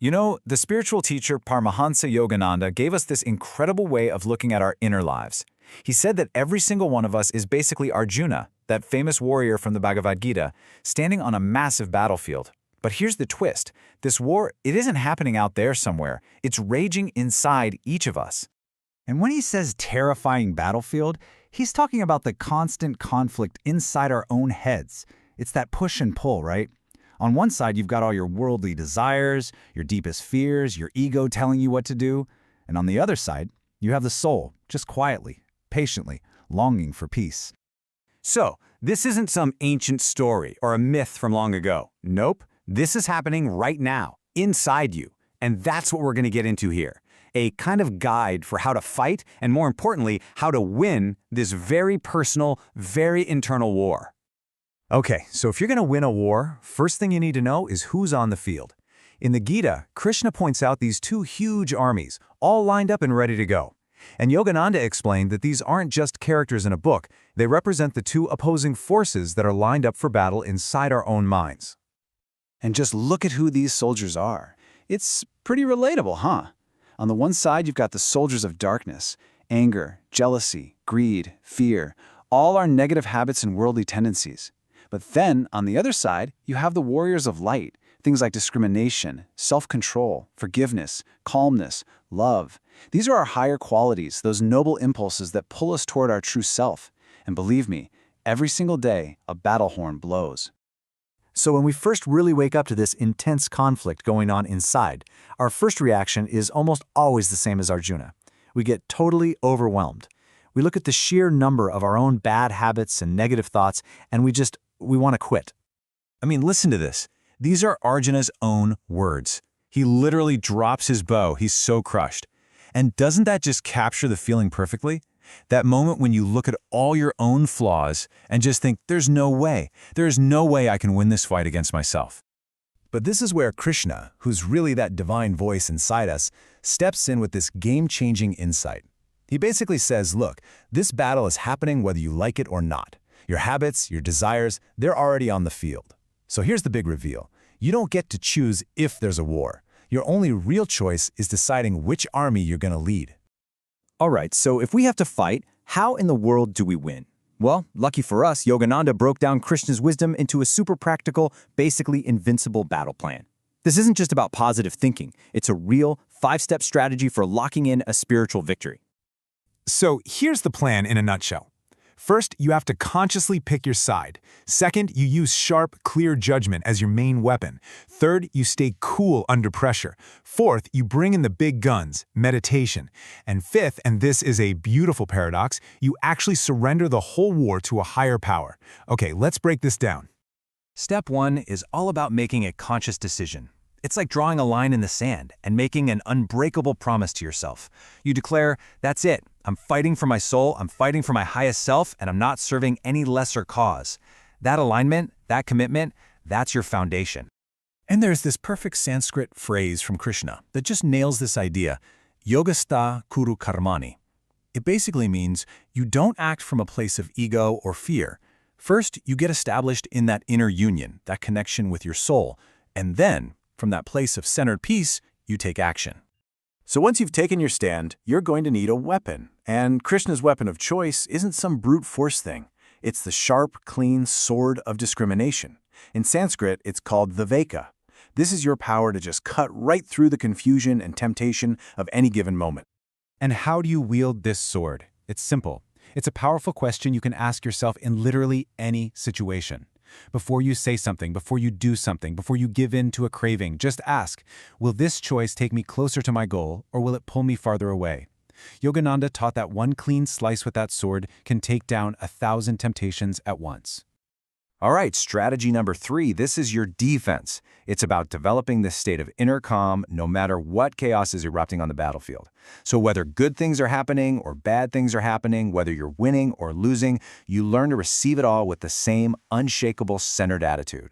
You know, the spiritual teacher Paramhansa Yogananda gave us this incredible way of looking at our inner lives. He said that every single one of us is basically Arjuna, that famous warrior from the Bhagavad Gita, standing on a massive battlefield. But here's the twist. This war, it isn't happening out there somewhere. It's raging inside each of us. And when he says terrifying battlefield, he's talking about the constant conflict inside our own heads. It's that push and pull, right? On one side, you've got all your worldly desires, your deepest fears, your ego telling you what to do. And on the other side, you have the soul, just quietly, patiently, longing for peace. So, this isn't some ancient story or a myth from long ago. Nope, this is happening right now, inside you. And that's what we're going to get into here. A kind of guide for how to fight, and more importantly, how to win this very personal, very internal war. Okay, so if you're going to win a war, first thing you need to know is who's on the field. In the Gita, Krishna points out these two huge armies, all lined up and ready to go. And Yogananda explained that these aren't just characters in a book, they represent the two opposing forces that are lined up for battle inside our own minds. And just look at who these soldiers are. It's pretty relatable, huh? On the one side, you've got the soldiers of darkness, anger, jealousy, greed, fear, all our negative habits and worldly tendencies. But then, on the other side, you have the warriors of light, things like discrimination, self-control, forgiveness, calmness, love. These are our higher qualities, those noble impulses that pull us toward our true self. And believe me, every single day, a battle horn blows. So when we first really wake up to this intense conflict going on inside, our first reaction is almost always the same as Arjuna. We get totally overwhelmed. We look at the sheer number of our own bad habits and negative thoughts, and we want to quit. I mean, listen to this. These are Arjuna's own words. He literally drops his bow. He's so crushed. And doesn't that just capture the feeling perfectly? That moment when you look at all your own flaws and just think, there's no way I can win this fight against myself. But this is where Krishna, who's really that divine voice inside us, steps in with this game-changing insight. He basically says, look, this battle is happening whether you like it or not. Your habits, your desires, they're already on the field. So here's the big reveal. You don't get to choose if there's a war. Your only real choice is deciding which army you're going to lead. All right, so if we have to fight, how in the world do we win? Well, lucky for us, Yogananda broke down Krishna's wisdom into a super practical, basically invincible battle plan. This isn't just about positive thinking. It's a real 5-step strategy for locking in a spiritual victory. So here's the plan in a nutshell. First, you have to consciously pick your side. Second, you use sharp, clear judgment as your main weapon. Third, you stay cool under pressure. Fourth, you bring in the big guns, meditation. And fifth, and this is a beautiful paradox, you actually surrender the whole war to a higher power. Okay, let's break this down. Step 1 is all about making a conscious decision. It's like drawing a line in the sand and making an unbreakable promise to yourself. You declare, that's it. I'm fighting for my soul, I'm fighting for my highest self, and I'm not serving any lesser cause. That alignment, that commitment, that's your foundation. And there's this perfect Sanskrit phrase from Krishna that just nails this idea, yogastha kuru karmani. It basically means you don't act from a place of ego or fear. First, you get established in that inner union, that connection with your soul, and then, from that place of centered peace, you take action. So once you've taken your stand, you're going to need a weapon. And Krishna's weapon of choice isn't some brute force thing. It's the sharp, clean sword of discrimination. In Sanskrit, it's called viveka. This is your power to just cut right through the confusion and temptation of any given moment. And how do you wield this sword? It's simple. It's a powerful question you can ask yourself in literally any situation. Before you say something, before you do something, before you give in to a craving, just ask, will this choice take me closer to my goal, or will it pull me farther away? Yogananda taught that one clean slice with that sword can take down 1,000 temptations at once. All right, strategy number 3, this is your defense. It's about developing this state of inner calm no matter what chaos is erupting on the battlefield. So whether good things are happening or bad things are happening, whether you're winning or losing, you learn to receive it all with the same unshakable, centered attitude.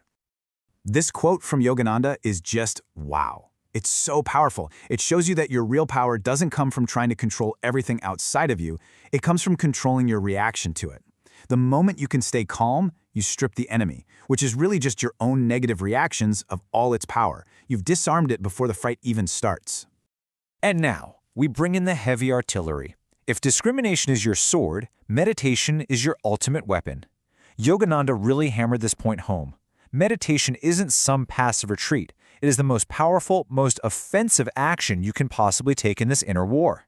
This quote from Yogananda is just wow. It's so powerful. It shows you that your real power doesn't come from trying to control everything outside of you. It comes from controlling your reaction to it. The moment you can stay calm, You strip the enemy, which is really just your own negative reactions, of all its power. You've disarmed it before the fight even starts. And now, we bring in the heavy artillery. If discrimination is your sword, meditation is your ultimate weapon. Yogananda really hammered this point home. Meditation isn't some passive retreat. It is the most powerful, most offensive action you can possibly take in this inner war.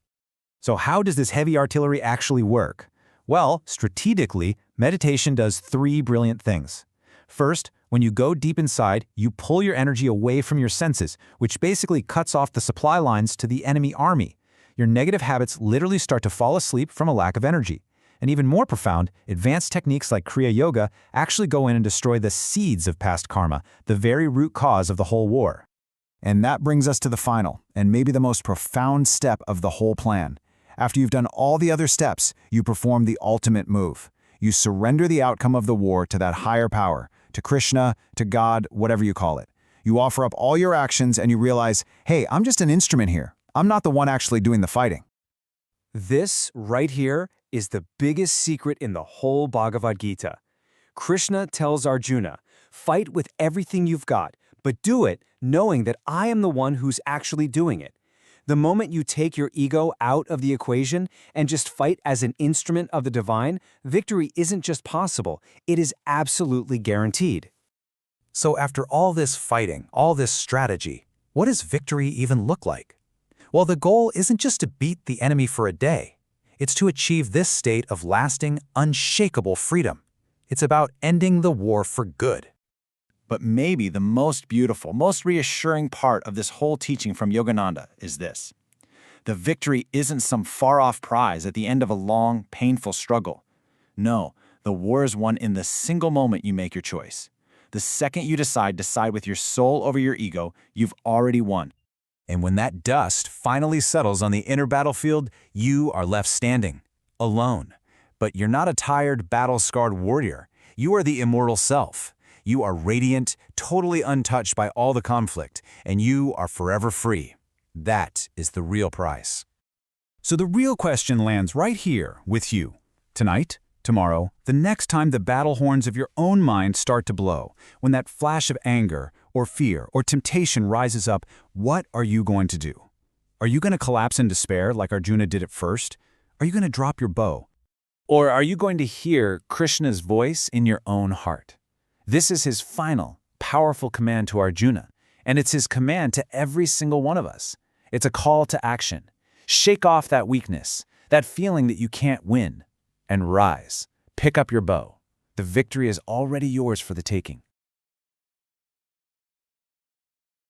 So how does this heavy artillery actually work? Well, strategically, meditation does three brilliant things. First, when you go deep inside, you pull your energy away from your senses, which basically cuts off the supply lines to the enemy army. Your negative habits literally start to fall asleep from a lack of energy. And even more profound, advanced techniques like Kriya Yoga actually go in and destroy the seeds of past karma, the very root cause of the whole war. And that brings us to the final, and maybe the most profound step of the whole plan. After you've done all the other steps, you perform the ultimate move. You surrender the outcome of the war to that higher power, to Krishna, to God, whatever you call it. You offer up all your actions and you realize, hey, I'm just an instrument here. I'm not the one actually doing the fighting. This, right here, is the biggest secret in the whole Bhagavad Gita. Krishna tells Arjuna, fight with everything you've got, but do it knowing that I am the one who's actually doing it. The moment you take your ego out of the equation and just fight as an instrument of the divine, victory isn't just possible, it is absolutely guaranteed. So after all this fighting, all this strategy, what does victory even look like? Well, the goal isn't just to beat the enemy for a day. It's to achieve this state of lasting, unshakable freedom. It's about ending the war for good. But maybe the most beautiful, most reassuring part of this whole teaching from Yogananda is this. The victory isn't some far-off prize at the end of a long, painful struggle. No, the war is won in the single moment you make your choice. The second you decide to side with your soul over your ego, you've already won. And when that dust finally settles on the inner battlefield, you are left standing, alone. But you're not a tired, battle-scarred warrior. You are the immortal self. You are radiant, totally untouched by all the conflict, and you are forever free. That is the real price. So the real question lands right here with you. Tonight, tomorrow, the next time the battle horns of your own mind start to blow, when that flash of anger or fear or temptation rises up, what are you going to do? Are you going to collapse in despair like Arjuna did at first? Are you going to drop your bow? Or are you going to hear Krishna's voice in your own heart? This is his final, powerful command to Arjuna, and it's his command to every single one of us. It's a call to action. Shake off that weakness, that feeling that you can't win, and rise. Pick up your bow. The victory is already yours for the taking.